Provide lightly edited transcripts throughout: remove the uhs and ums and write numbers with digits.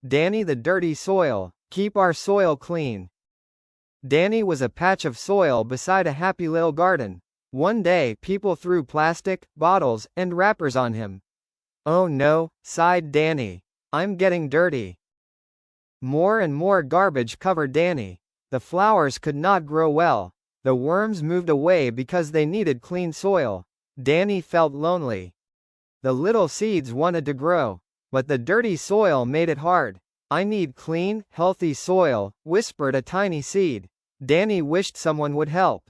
Danny the dirty soil. Keep our soil clean. Danny was a patch of soil beside a happy little garden. One day, people threw plastic, bottles, and wrappers on him. Oh no, sighed Danny. I'm getting dirty. More and more garbage covered Danny. The flowers could not grow well. The worms moved away because they needed clean soil. Danny felt lonely. The little seeds wanted to grow, but the dirty soil made it hard. I need clean, healthy soil, whispered a tiny seed. Danny wished someone would help.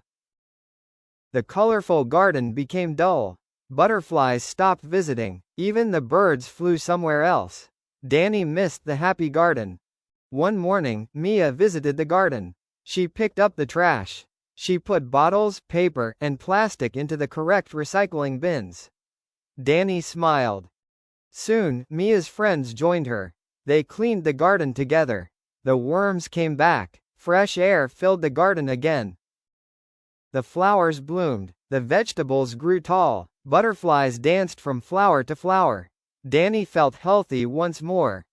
The colorful garden became dull. Butterflies stopped visiting. Even the birds flew somewhere else. Danny missed the happy garden. One morning, Mia visited the garden. She picked up the trash. She put bottles, paper, and plastic into the correct recycling bins. Danny smiled. Soon, Mia's friends joined her. They cleaned the garden together. The worms came back. Fresh air filled the garden again. The flowers bloomed. The vegetables grew tall. Butterflies danced from flower to flower. Danny felt healthy once more.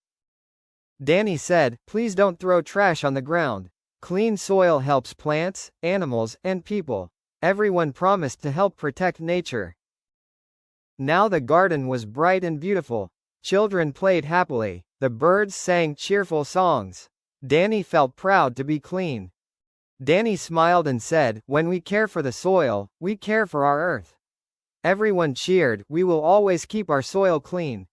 Danny said, "Please don't throw trash on the ground. Clean soil helps plants, animals, and people." Everyone promised to help protect nature. Now the garden was bright and beautiful. Children played happily. The birds sang cheerful songs. Danny felt proud to be clean. Danny smiled and said, "When we care for the soil, we care for our earth." Everyone cheered, "We will always keep our soil clean."